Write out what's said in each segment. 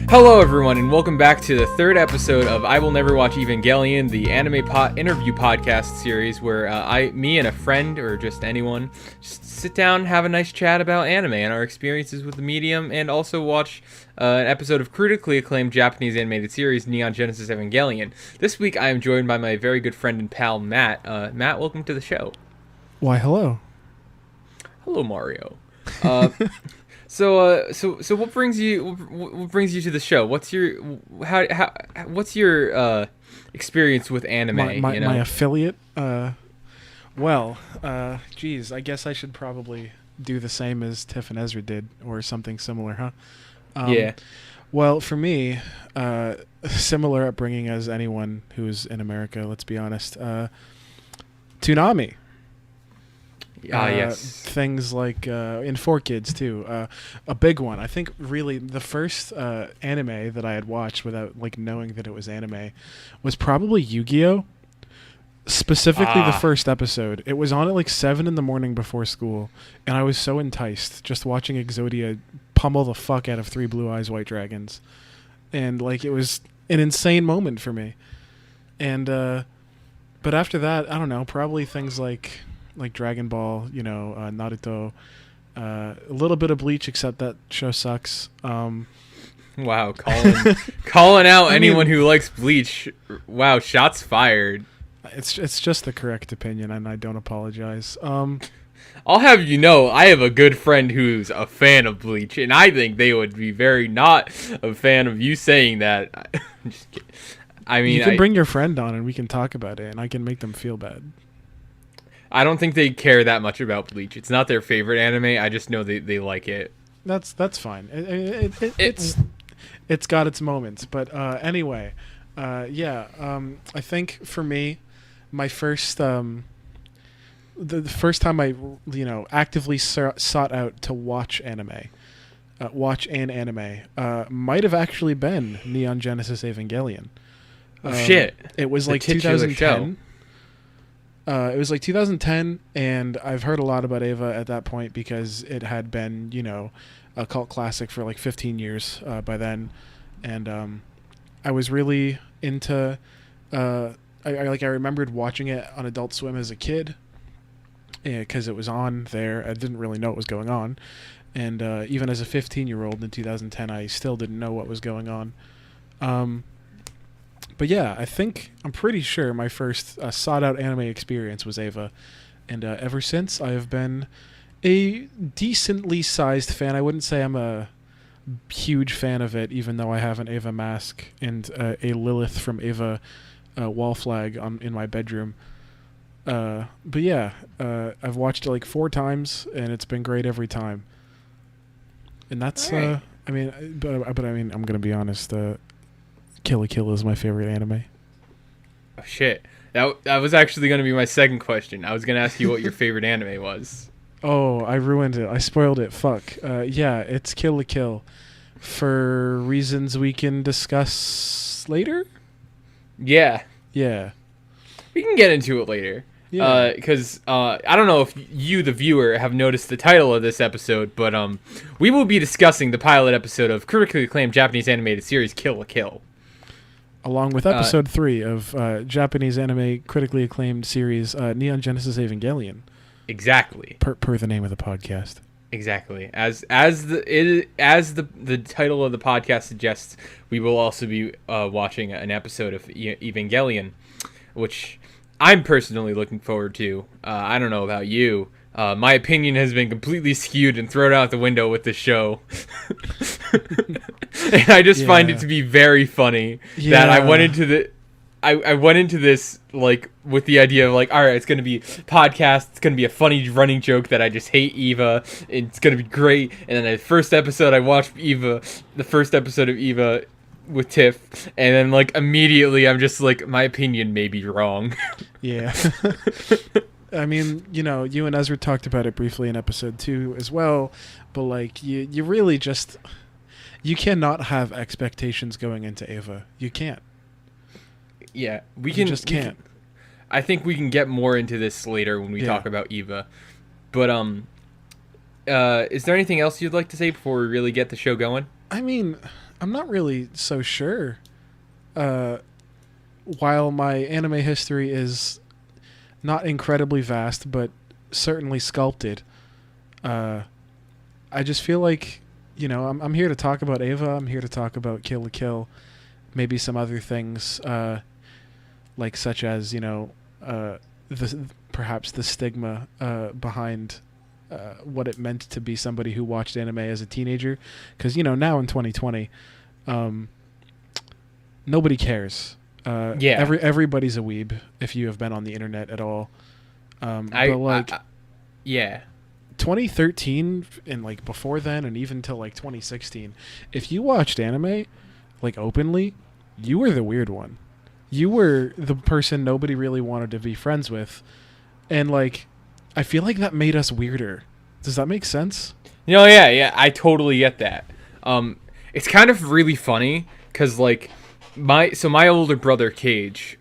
Hello everyone, and welcome back to the third episode of I Will Never Watch Evangelion, the anime interview podcast series where me and a friend, or just anyone, just sit down, have a nice chat about anime and our experiences with the medium, and also watch an episode of critically acclaimed Japanese animated series, Neon Genesis Evangelion. This week I am joined by my very good friend and pal, Matt. Matt, welcome to the show. Why, hello. Hello, Mario. So what brings you to the show? What's your experience with anime? My affiliate. Geez, I guess I should probably do the same as Tiff and Ezra did, or something similar, huh? Yeah. Well, for me, similar upbringing as anyone who's in America. Let's be honest. Toonami. Yes. Things like in 4Kids too. A big one. I think really the first anime that I had watched without knowing that it was anime was probably Yu-Gi-Oh! Specifically the first episode. It was on at 7 a.m. before school, and I was so enticed just watching Exodia pummel the fuck out of 3 Blue Eyes White Dragons. And it was an insane moment for me. And but after that, I don't know, probably things like Dragon Ball, Naruto, a little bit of Bleach, except that show sucks. Wow, calling out anyone who likes Bleach. Wow, shots fired. It's just the correct opinion, and I don't apologize. I'll have you know, I have a good friend who's a fan of Bleach, and I think they would be very not a fan of you saying that. I'm just kidding. I mean, you can bring your friend on, and we can talk about it, and I can make them feel bad. I don't think they care that much about Bleach. It's not their favorite anime. I just know they like it. That's fine. It's got its moments, but anyway, I think for me, my first the first time I actively sought out to watch an anime, might have actually been Neon Genesis Evangelion. Oh shit! It was 2010. It was 2010, and I've heard a lot about Eva at that point because it had been, a cult classic for 15 years by then, and I was really into. I remembered watching it on Adult Swim as a kid, because it was on there. I didn't really know what was going on, and even as a 15-year-old in 2010, I still didn't know what was going on. But yeah, I'm pretty sure my first sought-out anime experience was Eva, and ever since I have been a decently sized fan. I wouldn't say I'm a huge fan of it, even though I have an Eva mask and a Lilith from Eva wall flag in my bedroom. But yeah, I've watched it 4 times, and it's been great every time. And that's, right. I'm gonna be honest. Kill la Kill is my favorite anime. Oh shit! That was actually going to be my second question. I was going to ask you what your favorite anime was. Oh, I ruined it. I spoiled it. Fuck. Yeah, it's Kill la Kill, for reasons we can discuss later. Yeah. Yeah. We can get into it later. Yeah. Because I don't know if you, the viewer, have noticed the title of this episode, but we will be discussing the pilot episode of critically acclaimed Japanese animated series Kill la Kill. Along with episode 3 of Japanese anime critically acclaimed series Neon Genesis Evangelion. Exactly. Per the name of the podcast. Exactly. As the title of the podcast suggests, we will also be watching an episode of Evangelion, which I'm personally looking forward to. I don't know about you. My opinion has been completely skewed and thrown out the window with the show. And I just find it to be very funny that I went into I went into this with the idea of all right, it's gonna be podcast, it's gonna be a funny running joke that I just hate Eva, and it's gonna be great. And then the first episode I watched the first episode of Eva with Tiff, and then immediately I'm just my opinion may be wrong. Yeah. I mean, you and Ezra talked about it briefly in episode 2 as well, but you really just, you cannot have expectations going into Eva. You can't. Yeah, you just can't. I think we can get more into this later when we talk about Eva. But is there anything else you'd like to say before we really get the show going? I mean, I'm not really so sure. Uh, while my anime history is not incredibly vast, but certainly sculpted, uh, I just feel like, I'm here to talk about Ava. I'm here to talk about Kill la Kill, maybe some other things, like such as perhaps the stigma behind what it meant to be somebody who watched anime as a teenager, because now in 2020, nobody cares. Everybody's a weeb if you have been on the internet at all. Yeah. 2013 and like before then, and even till like 2016, if you watched anime like openly, you were the weird one. You were the person nobody really wanted to be friends with, and like I feel like that made us weirder. Does that make sense? Yeah, I totally get that. It's kind of really funny because like my older brother Cage,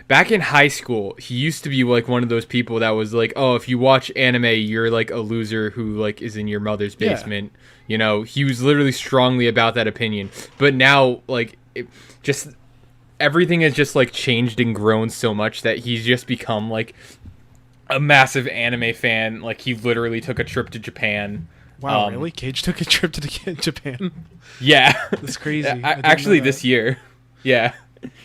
back in high school, he used to be like one of those people that was like, oh, if you watch anime, you're like a loser who like is in your mother's basement. Yeah. He was literally strongly about that opinion. But now, like, everything has just like changed and grown so much that he's just become like a massive anime fan. Like, he literally took a trip to Japan. Wow, really? Cage took a trip to Japan? Yeah. That's crazy. Actually, this year. Yeah.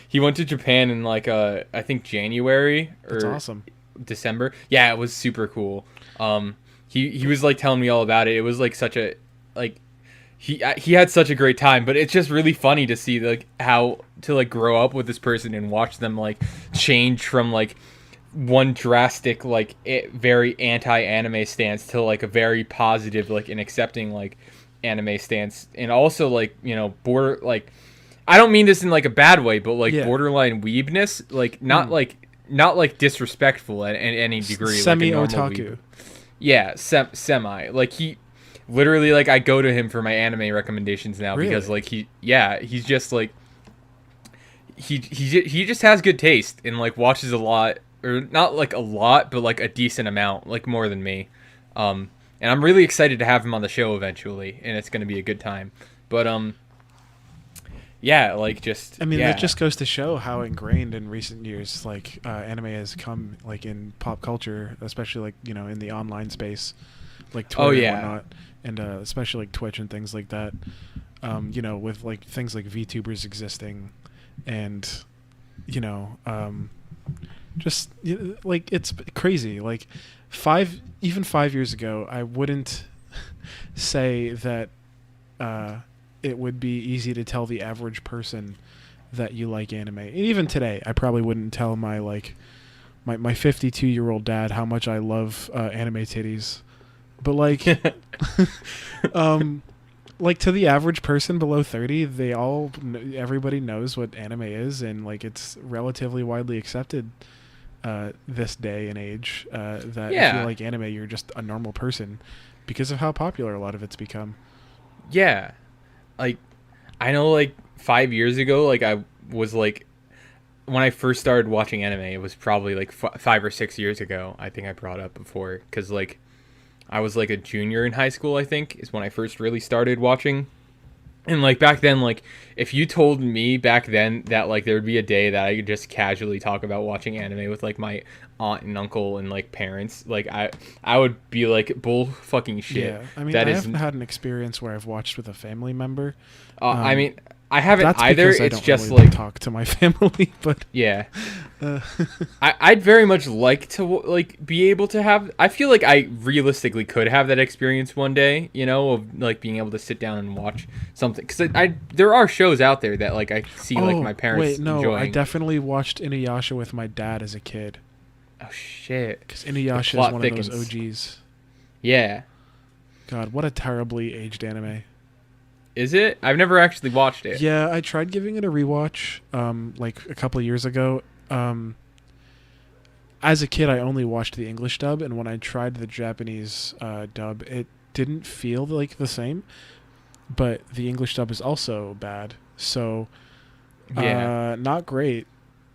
He went to Japan in like I think January or That's awesome. December. Yeah, it was super cool. He was like telling me all about it. It was like such a like he had such a great time, but it's just really funny to see like how to like grow up with this person and watch them like change from like one drastic like very anti-anime stance to like a very positive like and accepting like anime stance, and also like border like I don't mean this in like a bad way, but like borderline weebness, like not like disrespectful at any degree, semi like otaku. Yeah, semi. Like he literally like I go to him for my anime recommendations now because like he's just like he just has good taste and like watches a lot, or not like a lot, but like a decent amount, like more than me. And I'm really excited to have him on the show eventually, and it's going to be a good time. But yeah, like just that just goes to show how ingrained in recent years like anime has come like in pop culture, especially like in the online space, like Twitter and whatnot, and especially like Twitch and things like that. With like things like VTubers existing, and just like it's crazy. Like 5 years ago, I wouldn't say that it would be easy to tell the average person that you like anime. And even today, I probably wouldn't tell my 52-year-old dad how much I love anime titties. But like like to the average person below 30, everybody knows what anime is, and like it's relatively widely accepted this day and age that if you like anime, you're just a normal person because of how popular a lot of it's become. Yeah. Like, I know, like, 5 years ago, like, I was, like, when I first started watching anime, it was probably, like, 5 or 6 years ago, I think I brought up before, because, like, I was, like, a junior in high school, I think, is when I first really started watching. And, like, back then, like, if you told me back then that, like, there would be a day that I could just casually talk about watching anime with, like, my aunt and uncle and, like, parents, like, I would be, like, bull fucking shit. Yeah, I mean, I haven't had an experience where I've watched with a family member. I mean, I haven't either. It's I just really like talk to my family, but yeah. I'd very much like to like be able to have. I feel like I realistically could have that experience one day, of like being able to sit down and watch something. Because there are shows out there that like I see like my parents enjoying. I definitely watched Inuyasha with my dad as a kid. Oh shit! Because Inuyasha is one of those OGs. Yeah. God, what a terribly aged anime. Is it? I've never actually watched it. Yeah, I tried giving it a rewatch like a couple of years ago. As a kid, I only watched the English dub, and when I tried the Japanese dub, it didn't feel like the same. But the English dub is also bad, so not great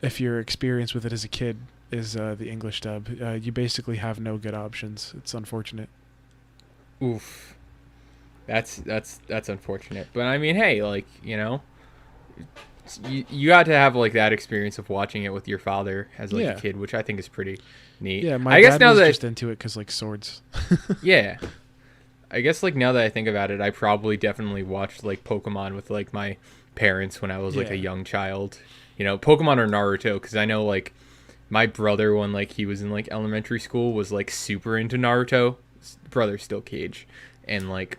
if your experience with it as a kid is the English dub. You basically have no good options. It's unfortunate. Oof. That's unfortunate. But I mean, hey, like, you got to have like that experience of watching it with your father as like a kid, which I think is pretty neat. Yeah, my I guess dad now was that just into it because like swords. yeah, I guess like now that I think about it, I probably definitely watched like Pokemon with like my parents when I was like a young child. Pokemon or Naruto, because I know like my brother, when like he was in like elementary school, was like super into Naruto. His brother's still Cage, and like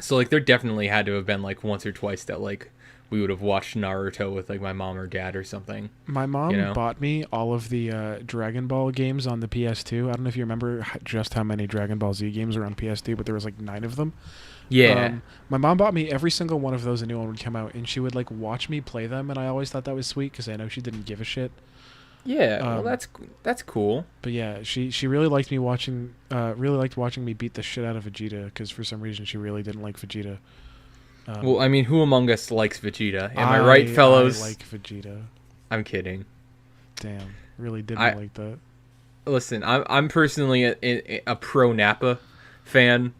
so like there definitely had to have been like once or twice that like we would have watched Naruto with like my mom or dad or something. My mom bought me all of the Dragon Ball games on the PS2. I don't know if you remember just how many Dragon Ball Z games were on PS2, but there was like 9 of them. Yeah. My mom bought me every single one of those. A new one would come out, and she would like watch me play them, and I always thought that was sweet because I know she didn't give a shit. Yeah, well, that's cool. But yeah, she really liked me watching. Really liked watching me beat the shit out of Vegeta because for some reason she really didn't like Vegeta. Well, I mean, who among us likes Vegeta? Am I right, fellows? I like Vegeta. I'm kidding. Damn, really didn't like that. Listen, I'm personally a pro Nappa fan.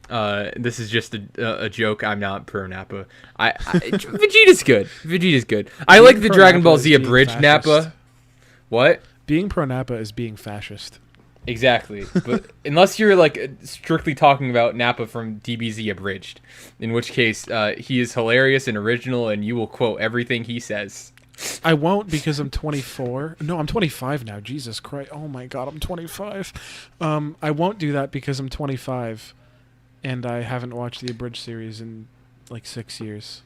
This is just a joke. I'm not pro Nappa. Vegeta's good. Vegeta's good. I like the Dragon Ball Z abridged Nappa. What? Being pro Nappa is being fascist. Exactly, but unless you're like strictly talking about Nappa from DBZ abridged, in which case he is hilarious and original, and you will quote everything he says. I won't because I'm 24. No, I'm 25 now. Jesus Christ! Oh my God, I'm 25. I won't do that because I'm 25, and I haven't watched the abridged series in like 6 years.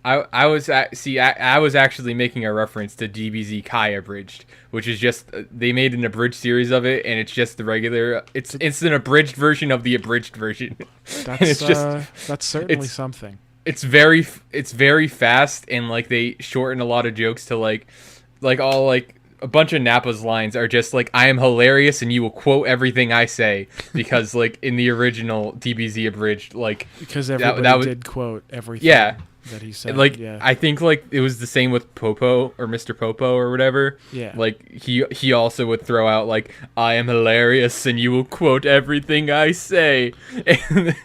I was actually making a reference to DBZ Kai abridged, which is just they made an abridged series of it, and it's just the regular. It's an abridged version of the abridged version. That's certainly something. It's very fast, and like they shorten a lot of jokes to like all like a bunch of Nappa's lines are just like, I am hilarious and you will quote everything I say, because like in the original DBZ abridged, like because everybody did quote everything. Yeah. That he said, like I think like it was the same with Popo or Mr. Popo or whatever. Yeah, like he also would throw out like, I am hilarious and you will quote everything I say. And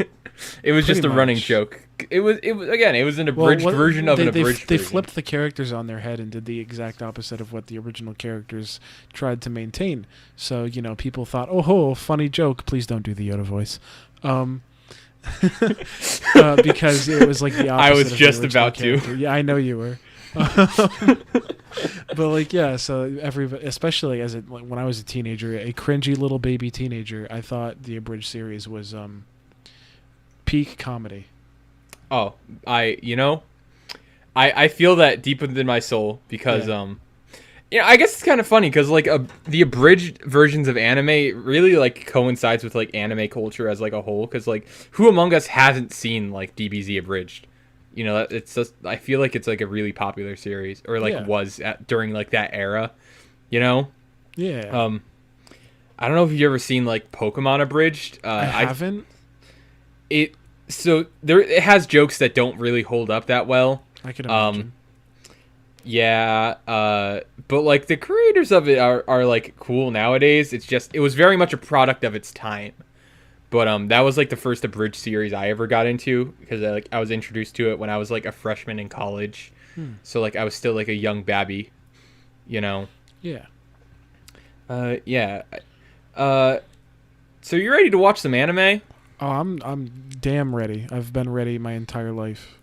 it was just a running joke. It was an abridged version of an abridged version. They flipped the characters on their head and did the exact opposite of what the original characters tried to maintain. So people thought, oh, funny joke. Please don't do the Yoda voice. Because it was like the opposite. I was just about character. Yeah, I know you were. But like, yeah, so especially when I was a teenager, a cringy little baby teenager, I thought the abridged series was peak comedy. Oh, I feel that deep within my soul because I guess it's kind of funny because like the abridged versions of anime really like coincides with like anime culture as like a whole, because like who among us hasn't seen like DBZ abridged? It's just, I feel like it's like a really popular series, or like was during like that era, Yeah. I don't know if you've ever seen like Pokemon abridged. I haven't. It has jokes that don't really hold up that well. I can imagine. Yeah, but like the creators of it are like cool nowadays. It was very much a product of its time. But that was like the first abridged series I ever got into, because I was introduced to it when I was like a freshman in college. So like I was still like a young babby, Yeah. Yeah. So you ready to watch some anime? Oh, I'm damn ready. I've been ready my entire life.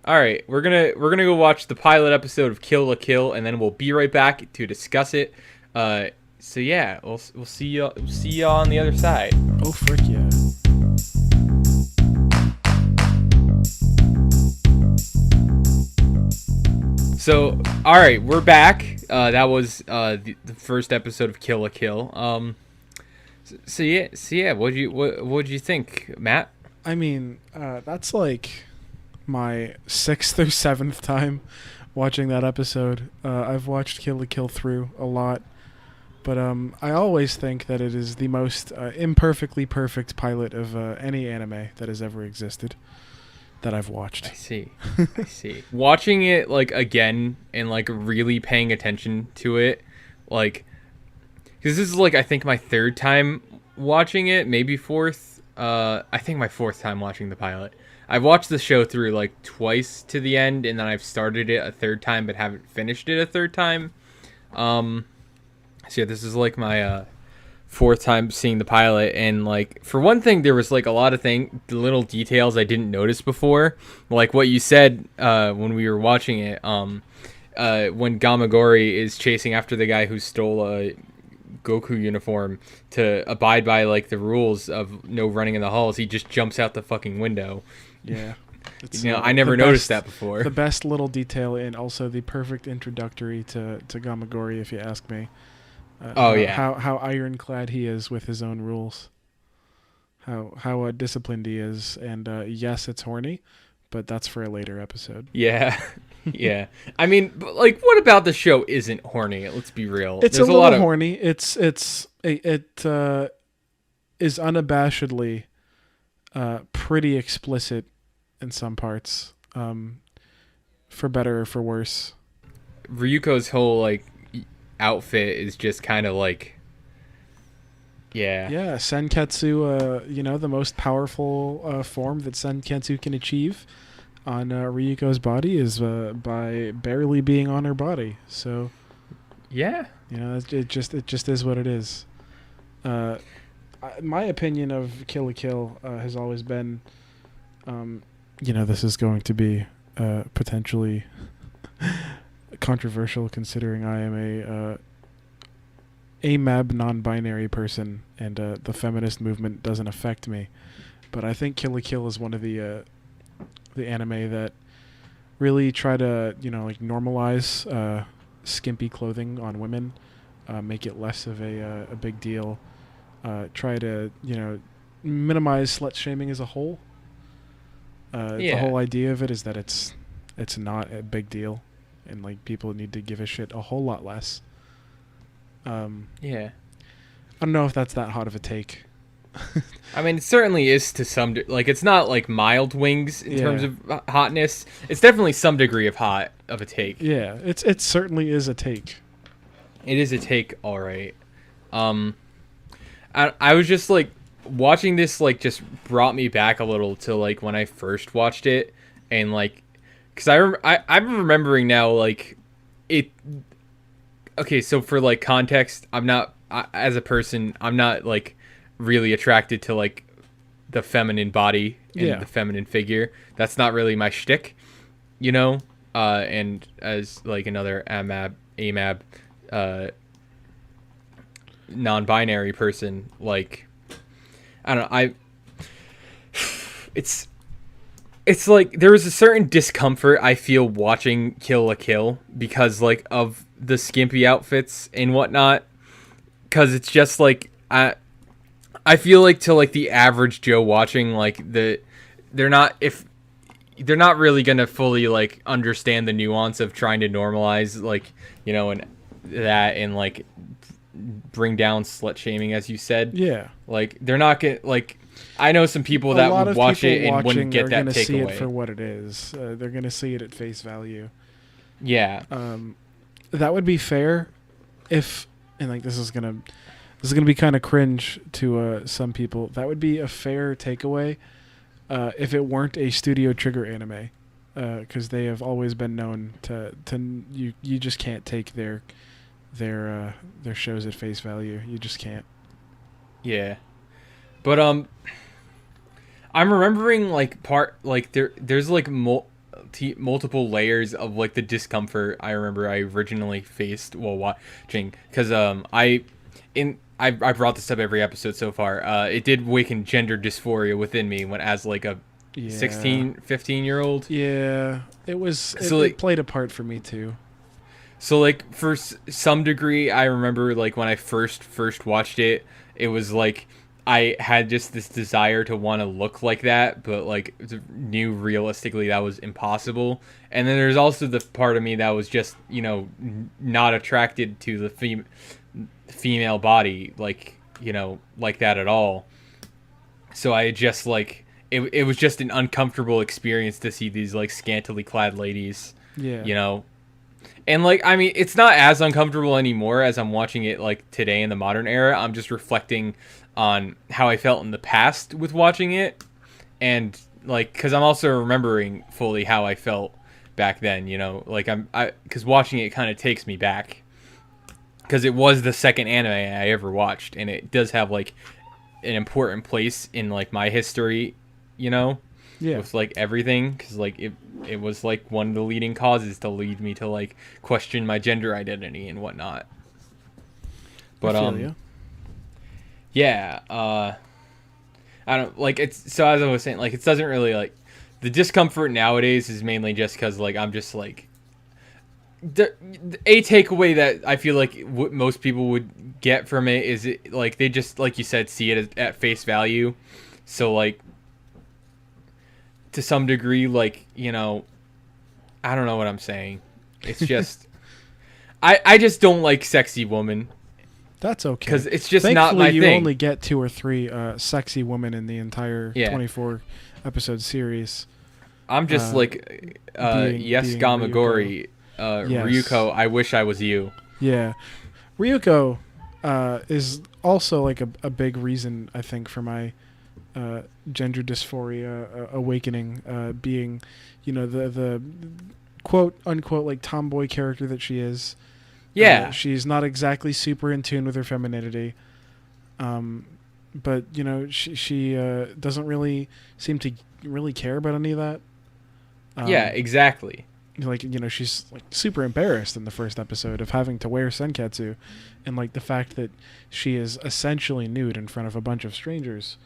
All right, we're gonna go watch the pilot episode of Kill la Kill, and then we'll be right back to discuss it. So yeah, we'll see y'all on the other side. Oh frick yeah! So all right, we're back. That was the first episode of Kill la Kill. So yeah, what'd you think, Matt? I mean, that's like my 6th or 7th time watching that episode. I've watched Kill la Kill through a lot, but I always think that it is the most imperfectly perfect pilot of any anime that has ever existed that I've watched. I see. Watching it like again and like really paying attention to it, like, because this is like I think my 3rd time watching it, maybe 4th. I think my fourth time watching the pilot. I've watched the show through like twice to the end, and then I've started it a third time, but haven't finished it a third time. So yeah, this is like my fourth time seeing the pilot, and like for one thing, there was like a lot of little details I didn't notice before, like what you said when we were watching it. When Gamagori is chasing after the guy who stole a Goku uniform to abide by like the rules of no running in the halls, he just jumps out the fucking window. Yeah. It's, I never noticed that before. The best little detail, and also the perfect introductory to Gamagori, if you ask me. How ironclad he is with his own rules. How disciplined he is, and yes, it's horny, but that's for a later episode. Yeah. Yeah. I mean, but like, what about the show isn't horny? Let's be real. It's There's a little horny. It is unabashedly pretty explicit in some parts, for better or for worse. Ryuko's whole like outfit is just kind of like, yeah. Senketsu, the most powerful form that Senketsu can achieve on Ryuko's body is by barely being on her body. So yeah, it just is what it is. My opinion of Kill la Kill has always been, this is going to be potentially controversial, considering I am a AMAB non-binary person, and the feminist movement doesn't affect me. But I think Kill la Kill is one of the anime that really try to normalize skimpy clothing on women, make it less of a big deal, try to minimize slut shaming as a whole. The whole idea of it is that it's not a big deal, and like people need to give a shit a whole lot less. I don't know if that's that hot of a take. I mean, it certainly is to some like it's not like mild wings in terms of hotness. It's definitely some degree of a take. Yeah, it certainly is a take. It is a take, all right. I was just like watching this, like just brought me back a little to like when I first watched it, and like because I'm remembering now like it. Okay, so for like context, as a person, I'm not like really attracted to like the feminine body and the feminine figure. That's not really my shtick, and as like another AMAB non-binary person, like I don't know, it's like there was a certain discomfort I feel watching Kill la Kill because like of the skimpy outfits and whatnot, because it's just like I feel like to like the average Joe watching, like they're not really gonna fully like understand the nuance of trying to normalize like and that and like bring down slut shaming, as you said. Yeah, like they're not gonna like. I know some people that would watch it and wouldn't get that takeaway. They're gonna see it for what it is. They're gonna see it at face value. Yeah. That would be fair if, and like this is gonna be kind of cringe to some people. That would be a fair takeaway if it weren't a Studio Trigger anime, because they have always been known to you just can't take their shows at face value. You just can't. Yeah, but I'm remembering like there's like multiple layers of like the discomfort I remember I originally faced while watching, because I brought this up every episode so far. It did awaken gender dysphoria within me when as like a 15-year-old. Yeah, it played a part for me too. So like for some degree, I remember like when I first watched it, it was like I had just this desire to want to look like that, but like knew realistically that was impossible. And then there's also the part of me that was just not attracted to the female body, like like that at all. So I just like it was just an uncomfortable experience to see these like scantily clad ladies. And like I mean, it's not as uncomfortable anymore as I'm watching it like today in the modern era. I'm just reflecting on how I felt in the past with watching it, and like because I'm also remembering fully how I felt back then. You know, like because watching it kind of takes me back because it was the second anime I ever watched, and it does have like an important place in like my history. You know, with like everything, because like it was like one of the leading causes to lead me to like question my gender identity and whatnot. But I feel you. yeah, I don't like it's so as I was saying, like it doesn't really like the discomfort nowadays is mainly just because like I'm just like a takeaway that I feel like what most people would get from it is it like they just like you said see it at face value, so like to some degree like you know I don't know what I'm saying. It's just I just don't like sexy woman. That's okay. Because it's just Thankfully, not my you thing. only get 2 or 3 sexy women in the entire 24 episode series. I'm just like, yes, being Gamagori, Yes. Ryuko, I wish I was you. Yeah. Ryuko is also like a big reason, I think, for my gender dysphoria awakening, being, you know, the quote unquote like tomboy character that she is. Yeah. She's not exactly super in tune with her femininity. But, you know, she doesn't really seem to really care about any of that. Yeah, exactly. Like, you know, she's like super embarrassed in the first episode of having to wear senketsu, and like the fact that she is essentially nude in front of a bunch of strangers.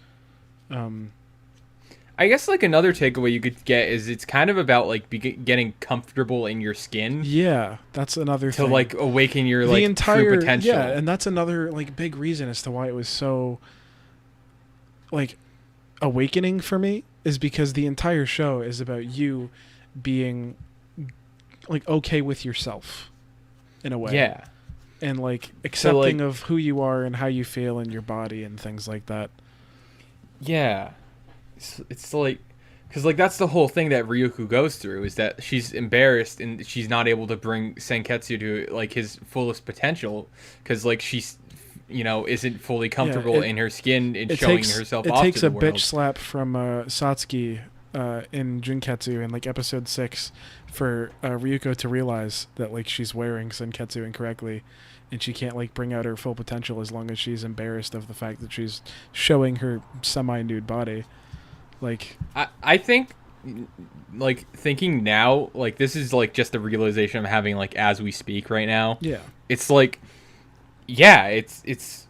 I guess like another takeaway you could get is it's kind of about like getting comfortable in your skin. Yeah, that's another thing. To like awaken your like entire true potential. Yeah, and that's another like big reason as to why it was so like awakening for me, is because the entire show is about you being like okay with yourself in a way. Yeah. And like accepting of who you are and how you feel in your body and things like that. Yeah. It's like, because like that's the whole thing that Ryuko goes through, is that she's embarrassed and she's not able to bring Senketsu to like his fullest potential because like she's, you know, isn't fully comfortable in her skin and showing herself off to the world. It takes a bitch slap from Satsuki in Junketsu in like episode 6 for Ryuko to realize that like she's wearing Senketsu incorrectly, and she can't like bring out her full potential as long as she's embarrassed of the fact that she's showing her semi-nude body. Like I think like thinking now, like this is like just the realization I'm having like as we speak right now. Yeah. It's like it's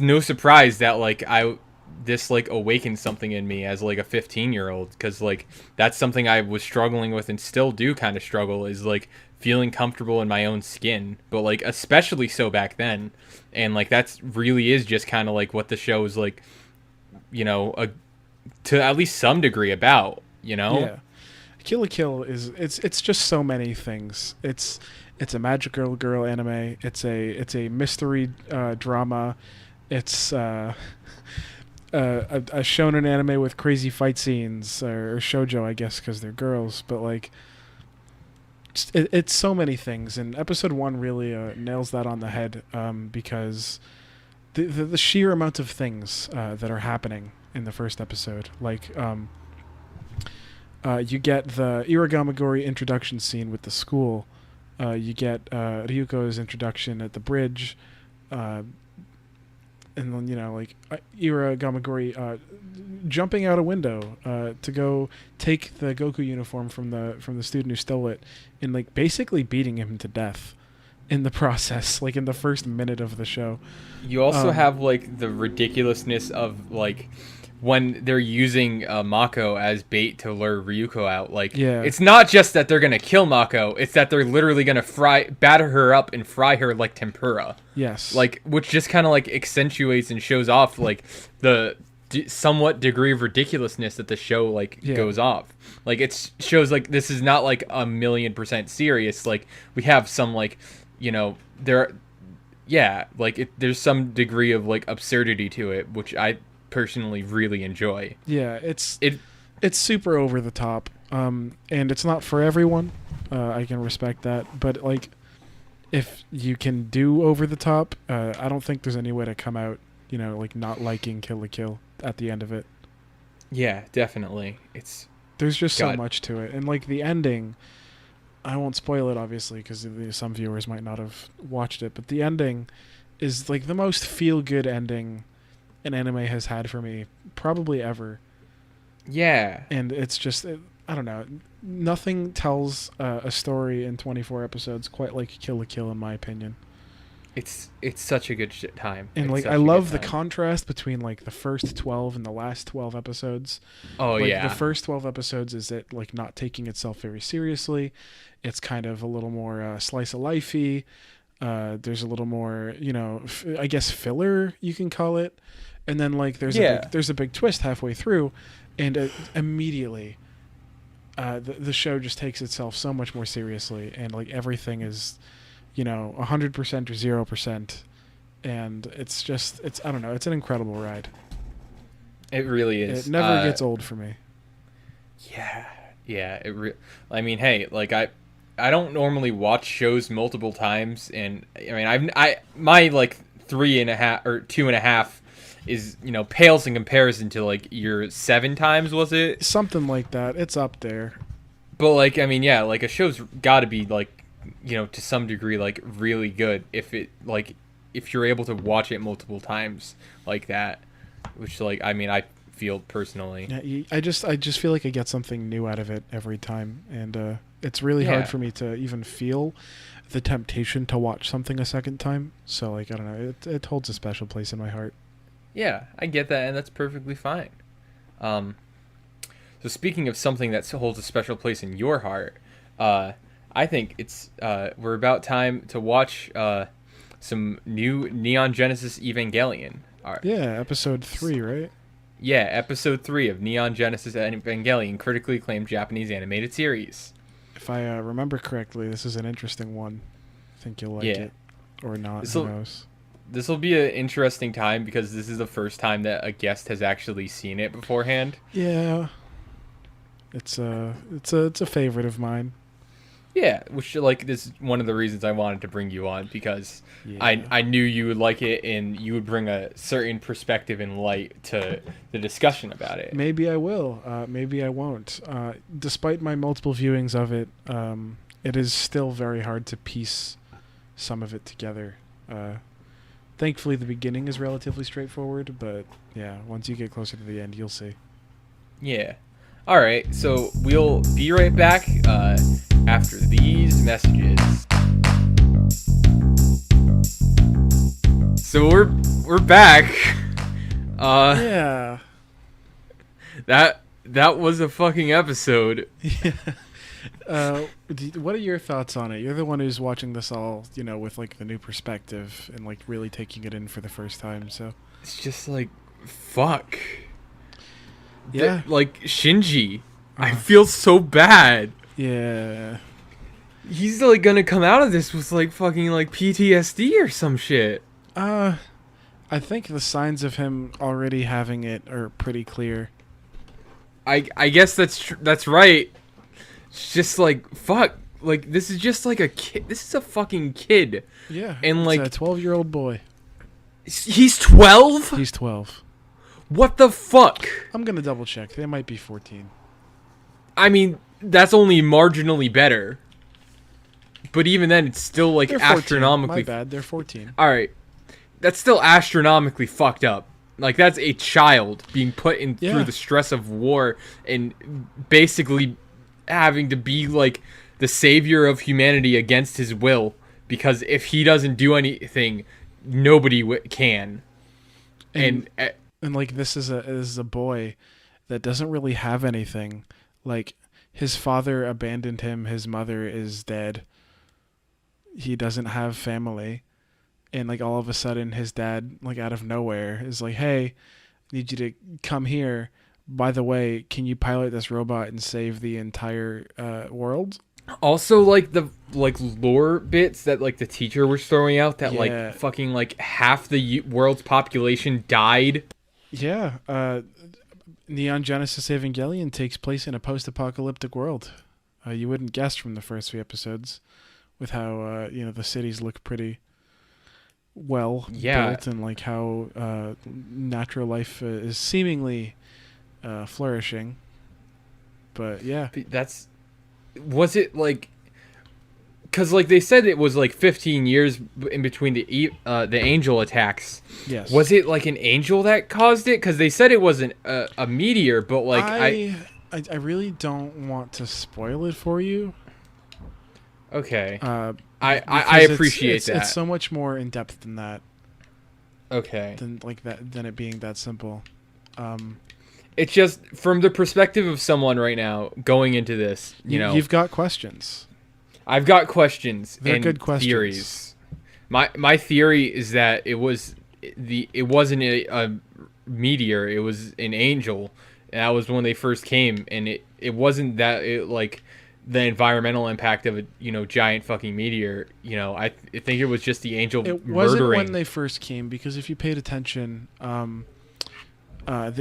no surprise that like this like awakened something in me as like a 15-year-old, because like that's something I was struggling with and still do kind of struggle, is like feeling comfortable in my own skin, but like especially so back then. And like that's really is just kind of like what the show is like, you know, to at least some degree about, you know? Yeah. Kill la Kill is it's just so many things. It's a magical girl anime. It's a mystery drama. It's a shonen anime with crazy fight scenes, or shoujo, I guess, because they're girls. But like, it's so many things, and episode 1 really nails that on the head, because the sheer amount of things that are happening in the first episode, like you get the Iragamagori introduction scene with the school. You get Ryuko's introduction at the bridge, and then, you know, like Iragamagori jumping out a window to go take the Goku uniform from the student who stole it, and like basically beating him to death in the process, like in the first minute of the show. You also have like the ridiculousness of like when they're using Mako as bait to lure Ryuko out. Like, it's not just that they're gonna kill Mako; it's that they're literally gonna batter her up and fry her like tempura. Yes. Like, which just kind of like accentuates and shows off like the somewhat degree of ridiculousness that the show like goes off. Like, it shows like this is not like 1,000,000% serious. Like, we have some like, you know, there's some degree of like absurdity to it, which I personally really enjoy. Yeah, it's super over the top, and it's not for everyone. I can respect that, but like, if you can do over the top, I don't think there's any way to come out like not liking Kill la Kill at the end of it. Yeah, definitely. There's just so God. much to it, and like the ending. I won't spoil it, obviously, because some viewers might not have watched it. But the ending is like the most feel-good ending an anime has had for me, probably ever. Yeah. And it's just, I don't know, nothing tells a story in 24 episodes quite like Kill la Kill, in my opinion. It's such a good time. And It's like such I a good love the time. contrast between like the first 12 and the last 12 episodes. Oh Like yeah. the first 12 episodes is it like not taking itself very seriously. It's kind of a little more slice of lifey. There's a little more, I guess filler you can call it. And then like there's a big twist halfway through, and immediately the show just takes itself so much more seriously, and like everything is 100% or 0%, and it's I don't know, it's an incredible ride. It really is. It never gets old for me. Yeah. I mean, hey, like I don't normally watch shows multiple times, and I mean my like 3.5 or 2.5 is pales in comparison to like your 7 times, was it? Something like that. It's up there. But like I mean, yeah, like a show's got to be like to some degree like really good if you're able to watch it multiple times like that, which like I mean I feel personally. Yeah, I just feel like I get something new out of it every time, and it's really hard for me to even feel the temptation to watch something a second time. So like I don't know, it holds a special place in my heart. Yeah, I get that, and that's perfectly fine. So speaking of something that holds a special place in your heart, I think it's we're about time to watch some new Neon Genesis Evangelion. Yeah, episode 3, right? Yeah, episode 3 of Neon Genesis Evangelion, critically acclaimed Japanese animated series. If I remember correctly, this is an interesting one. I think you'll like it, or not. Who knows? This will be an interesting time because this is the first time that a guest has actually seen it beforehand. Yeah, it's a favorite of mine. Yeah, which like this is one of the reasons I wanted to bring you on, because I knew you would like it and you would bring a certain perspective and light to the discussion about it. Maybe I will. Maybe I won't. Despite my multiple viewings of it, it is still very hard to piece some of it together. Thankfully, the beginning is relatively straightforward, but yeah, once you get closer to the end, you'll see. Yeah. All right, so we'll be right back after these messages. So we're back. Yeah. That was a fucking episode. Yeah. What are your thoughts on it? You're the one who's watching this all, with like the new perspective and like really taking it in for the first time. So it's just like, fuck. Yeah. Like Shinji, I feel so bad. Yeah. He's like gonna come out of this with like fucking like PTSD or some shit. I think the signs of him already having it are pretty clear. I guess that's right. It's just like, fuck. Like, this is just like a kid. This is a fucking kid. Yeah. And like a 12-year-old boy. He's 12? He's 12. What the fuck? I'm gonna double check. They might be 14. I mean, that's only marginally better. But even then, it's still like They're 14. astronomically. My bad. They're 14. All right, that's still astronomically fucked up. Like, that's a child being put in through the stress of war and basically having to be like the savior of humanity against his will, because if he doesn't do anything, nobody can. And like this is a boy that doesn't really have anything. Like, his father abandoned him. His mother is dead. He doesn't have family. And like all of a sudden his dad, like out of nowhere, is like, hey, I need you to come here. By the way, can you pilot this robot and save the entire world? Also, like the lore bits that like the teacher was throwing out that like fucking like half the world's population died. Yeah, Neon Genesis Evangelion takes place in a post-apocalyptic world. You wouldn't guess from the first 3 episodes, with how the cities look pretty well Yeah. built, and like how natural life is seemingly flourishing. But yeah, Was it like, because like they said it was like 15 years in between the angel attacks. yes. Was it like an angel that caused it? Because they said it wasn't a meteor, but like I really don't want to spoil it for you. Okay. Uh, I appreciate that. It's so much more in depth than that. Okay. Than it being that simple. It's just from the perspective of someone right now going into this, you've got questions. I've got questions. They're and good questions. Theories. My theory is that it wasn't a meteor. It was an angel. And that was when they first came, and it wasn't that like the environmental impact of a giant fucking meteor. I think it was just the angel It murdering. wasn't when they first came, because if you paid attention, the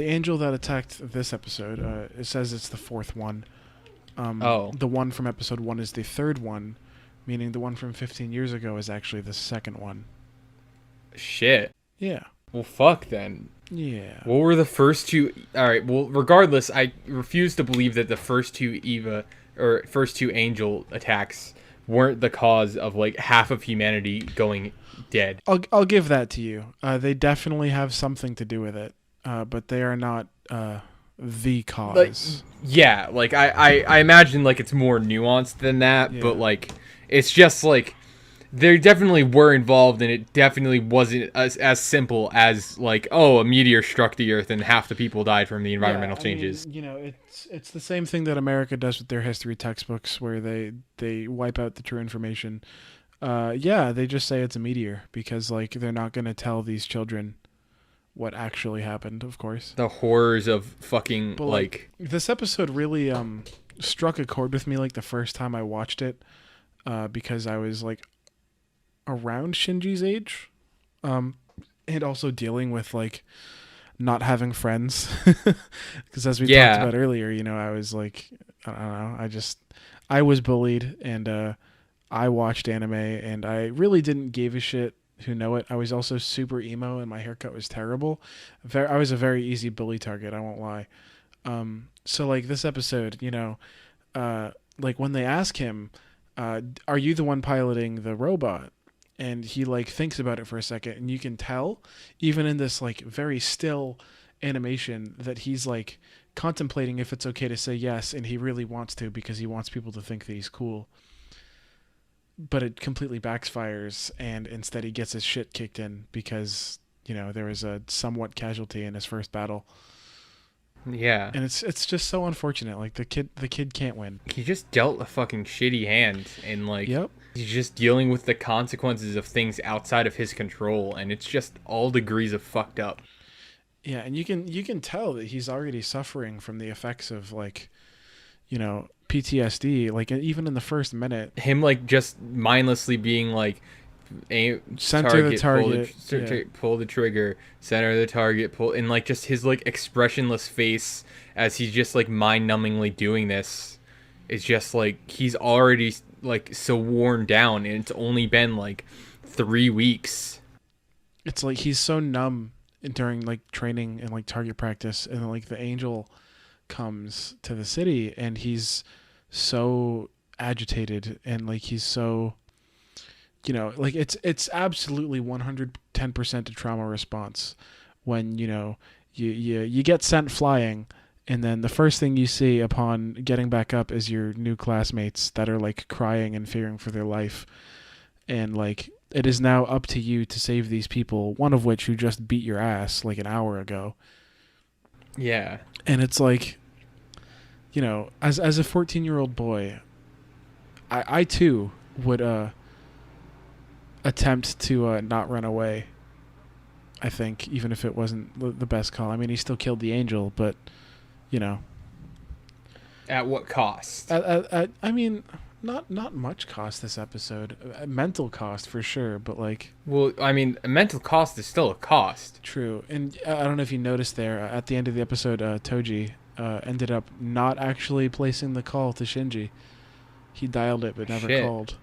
angel that attacked this episode, it says it's the fourth one. The one from episode 1 is the third one, meaning the one from 15 years ago is actually the second one. Shit. Yeah. Well, fuck then. Yeah. What were the first two? All right. Well, regardless, I refuse to believe that the first two angel attacks weren't the cause of like half of humanity going dead. I'll give that to you. They definitely have something to do with it, but they are not the cause. Like I imagine like it's more nuanced than that, Yeah. but like it's just like they definitely were involved, and it definitely wasn't as simple as like, oh, a meteor struck the earth and half the people died from the environmental changes. I mean, it's the same thing that America does with their history textbooks, where they wipe out the true information. They just say it's a meteor because like they're not going to tell these children what actually happened, of course. The horrors of fucking But like this episode really struck a chord with me like the first time I watched it, because I was like around Shinji's age, and also dealing with like not having friends, because as we talked about earlier, I was like, I don't know, I was bullied, and I watched anime, and I really didn't give a shit who know it. I was also super emo, and my haircut was terrible. I was a very easy bully target, I won't lie. So like this episode, like when they ask him, are you the one piloting the robot? And he like thinks about it for a second, and you can tell even in this like very still animation that he's like contemplating if it's okay to say yes, and he really wants to because he wants people to think that he's cool. But it completely backfires, and instead he gets his shit kicked in because there was a somewhat casualty in his first battle. Yeah. And it's just so unfortunate. Like the kid can't win. He just dealt a fucking shitty hand, and like he's just dealing with the consequences of things outside of his control, and it's just all degrees of fucked up. Yeah, and you can tell that he's already suffering from the effects of like, PTSD. Like even in the first minute, him like just mindlessly being like, center the target, pull the trigger, center the target, pull, and like just his like expressionless face as he's just like mind-numbingly doing this is just like he's already like so worn down, and it's only been like 3 weeks. It's like he's so numb during like training and like target practice, and then, like the angel comes to the city, and he's so agitated, and like he's so like it's absolutely 110% a trauma response when you get sent flying, and then the first thing you see upon getting back up is your new classmates that are like crying and fearing for their life, and like it is now up to you to save these people, one of which who just beat your ass like an hour ago. Yeah. And it's like, as a 14-year-old boy, I too would attempt to not run away. I think, even if it wasn't the best call. I mean, he still killed the angel, but at what cost? I mean, not much cost this episode. Mental cost for sure, but like. Well, I mean, a mental cost is still a cost. True, and I don't know if you noticed there at the end of the episode, Toji ended up not actually placing the call to Shinji. He dialed it but never called.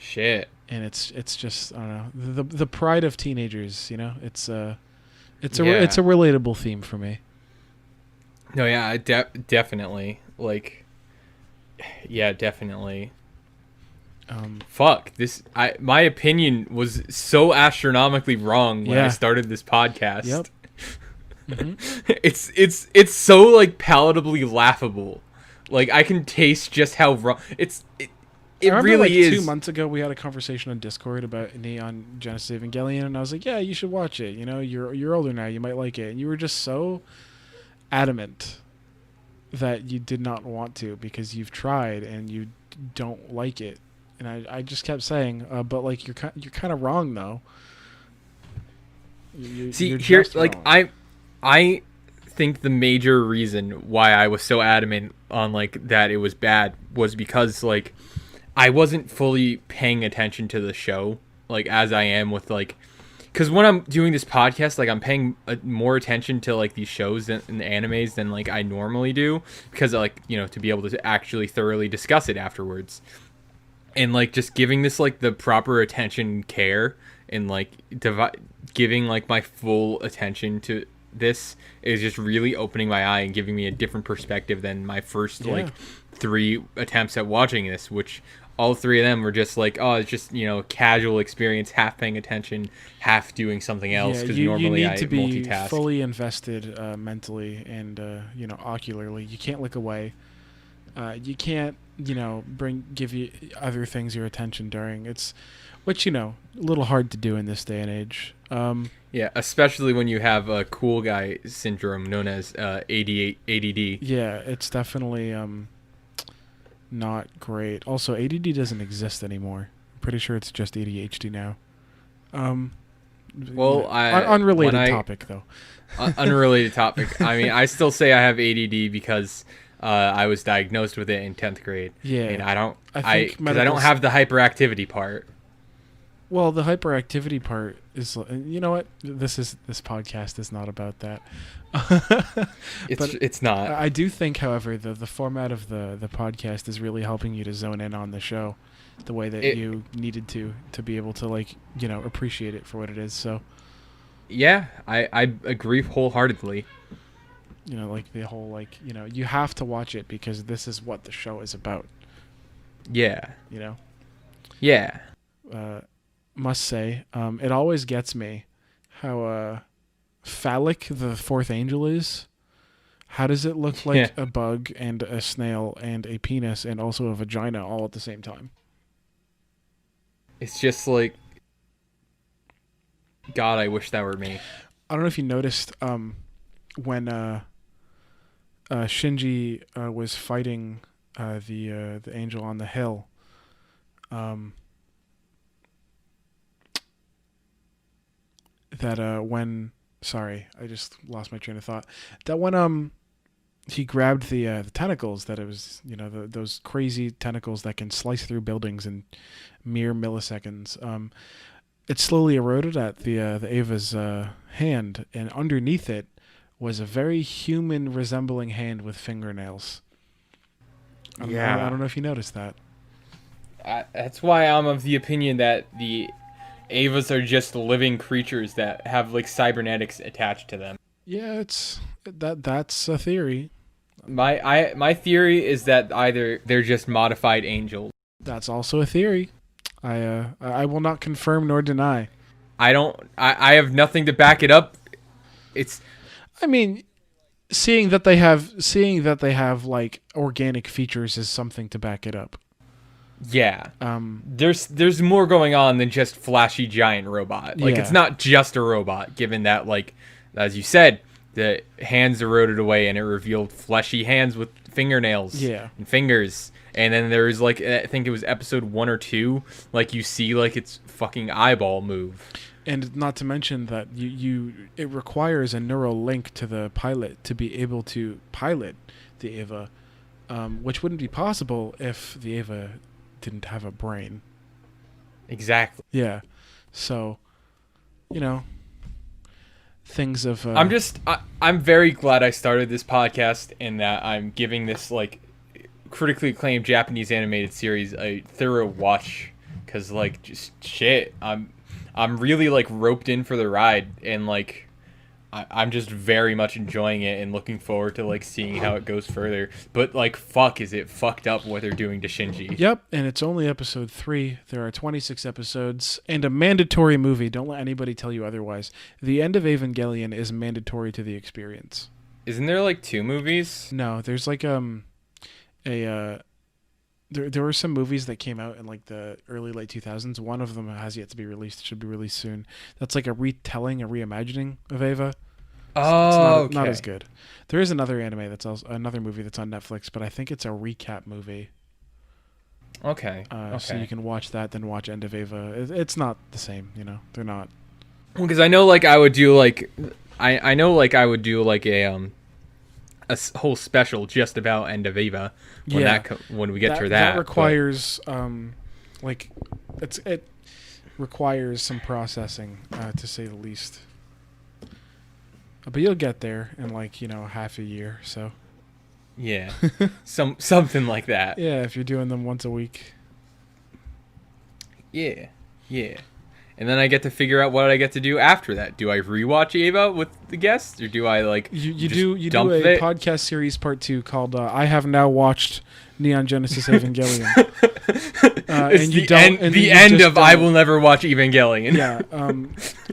Shit. And it's just, I don't know, the pride of teenagers. You know, it's a Yeah. it's a relatable theme for me. No, yeah, definitely. Like, yeah, definitely. Fuck this. My opinion was so astronomically wrong when I started this podcast. Yep. Mm-hmm. It's so like palatably laughable. Like I can taste just how wrong it I remember, really like, is. 2 months ago, we had a conversation on Discord about Neon Genesis Evangelion, and I was like, "Yeah, you should watch it. You know, you're older now, you might like it." And you were just so adamant that you did not want to because you've tried and you don't like it. And I just kept saying, "But like you're kind of wrong though." See, you're here, just like wrong. I think the major reason why I was so adamant on like that it was bad was because like I wasn't fully paying attention to the show like as I am with like, because when I'm doing this podcast, like I'm paying more attention to like these shows and the animes than like I normally do, because like, you know, to be able to actually thoroughly discuss it afterwards, and like just giving this like the proper attention and care, and like giving like my full attention to this is just really opening my eye and giving me a different perspective than my first like 3 attempts at watching this, which all 3 of them were just like, oh, it's just, you know, casual experience, half paying attention, half doing something else, because normally you I need to be multitask. fully invested mentally and you know, ocularly. You can't look away. You can't, you know, give you other things your attention during. It's, which, you know, a little hard to do in this day and age. Yeah, especially when you have a cool guy syndrome known as ADD. Yeah, it's definitely not great. Also, ADD doesn't exist anymore. I'm pretty sure it's just ADHD now. Well, unrelated topic though. Unrelated topic. I mean, I still say I have ADD because I was diagnosed with it in 10th grade. Yeah, and I don't medical have the hyperactivity part. Well, the hyperactivity part is, you know what? This podcast is not about that. It's not. I do think, however, the format of the podcast is really helping you to zone in on the show the way that you needed to be able to, like, you know, appreciate it for what it is. So yeah, I agree wholeheartedly. You know, like the whole, like, you know, you have to watch it because this is what the show is about. Yeah. You know? Yeah. Must say, it always gets me how phallic the fourth angel is. How does it look like a bug and a snail and a penis and also a vagina all at the same time? It's just like, God, I wish that were me. I don't know if you noticed when Shinji was fighting the angel on the hill. That when, sorry, I just lost my train of thought. That when he grabbed the tentacles, that it was, you know, those crazy tentacles that can slice through buildings in mere milliseconds. It slowly eroded at the Ava's hand, and underneath it was a very human resembling hand with fingernails. I don't know if you noticed that. That's why I'm of the opinion that the Avas are just living creatures that have like cybernetics attached to them. Yeah, that's a theory. My theory is that either they're just modified angels. That's also a theory. I will not confirm nor deny. I have nothing to back it up. I mean, seeing that they have like organic features is something to back it up. Yeah. There's more going on than just flashy giant robot. Like, it's not just a robot, given that, like, as you said, the hands eroded away and it revealed fleshy hands with fingernails and fingers. And then there's, like, I think it was episode 1 or 2, like, you see, like, its fucking eyeball move. And not to mention that it requires a neural link to the pilot to be able to pilot the Ava, which wouldn't be possible if the Ava didn't have a brain. Exactly. Yeah. So, you know, things of... I'm very glad I started this podcast and that I'm giving this, like, critically acclaimed Japanese animated series a thorough watch, because like just shit, I'm really like roped in for the ride, and like I'm just very much enjoying it and looking forward to like seeing how it goes further. But like, fuck, is it fucked up what they're doing to Shinji? Yep, and it's only episode 3. There are 26 episodes and a mandatory movie. Don't let anybody tell you otherwise. The end of Evangelion is mandatory to the experience. Isn't there like 2 movies? No, there's like there were some movies that came out in like the early late 2000s. One of them has yet to be released. Should be released soon. That's like a retelling, a reimagining of Eva. Oh, it's not as good. There is another anime that's also another movie that's on Netflix, but I think it's a recap movie. Okay. So you can watch that, then watch End of Eva. It's not the same, you know. They're not. Well, because I know like I would do like I know like I would do like a whole special just about End of Eva when we get to that. That requires like it requires some processing to say the least. But you'll get there in like, you know, half a year, so. Yeah. Something like that. Yeah, if you're doing them once a week. Yeah. And then I get to figure out what I get to do after that. Do I rewatch Eva with the guests, or do I like you do a podcast series part 2 called I Have Now Watched Neon Genesis Evangelion. It's the end of I Will Never Watch Evangelion. Yeah,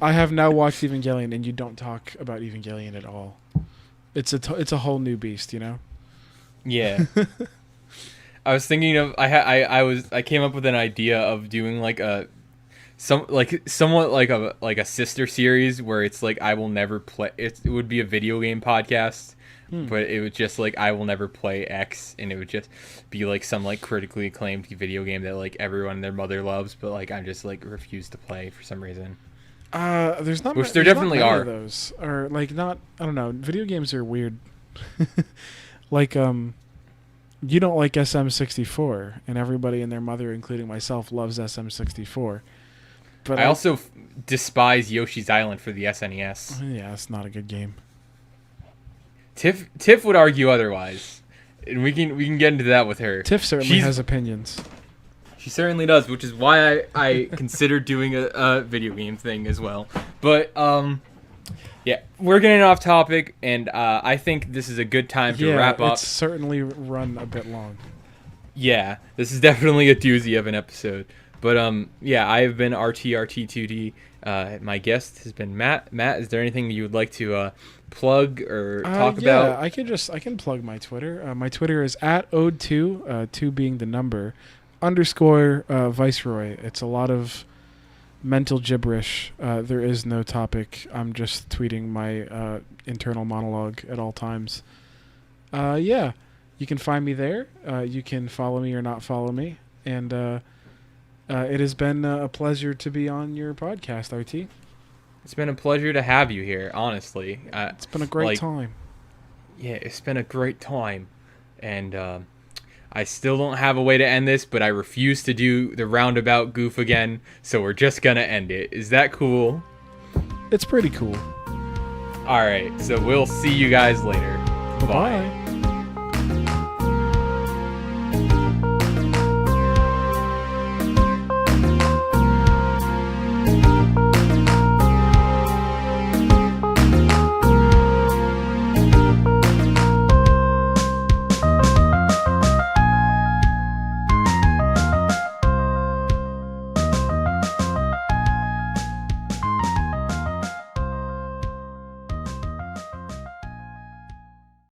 I have now watched Evangelion, and you don't talk about Evangelion at all. It's a whole new beast, you know. Yeah. I was thinking of I came up with an idea of doing like somewhat like a sister series where it's like I will never play. It would be a video game podcast. But it would just like I will never play X, and it would just be like some like critically acclaimed video game that like everyone and their mother loves, but like I just like refuse to play for some reason. There's not which there definitely are those, or like not. I don't know. Video games are weird. Like you don't like SM64, and everybody and their mother, including myself, loves SM64. But I also despise Yoshi's Island for the SNES. Yeah, it's not a good game. Tiff would argue otherwise, and we can get into that with her. Tiff certainly has opinions. She certainly does, which is why I considered doing a video game thing as well. But yeah, we're getting off topic, and I think this is a good time to wrap up. It's certainly run a bit long. Yeah, this is definitely a doozy of an episode. But yeah, I have been RTRT2D. My guest has been Matt. Matt, is there anything you would like to plug or talk about? I can plug my Twitter. My Twitter is @ode2, 2 being the number, _ Viceroy. It's a lot of mental gibberish. There is no topic. I'm just tweeting my internal monologue at all times. Yeah, you can find me there. You can follow me or not follow me. And it has been a pleasure to be on your podcast, RT. It's been a pleasure to have you here, honestly. It's been a great time. Yeah, it's been a great time. And I still don't have a way to end this, but I refuse to do the roundabout goof again, so we're just going to end it. Is that cool? It's pretty cool. All right, so we'll see you guys later. Bye.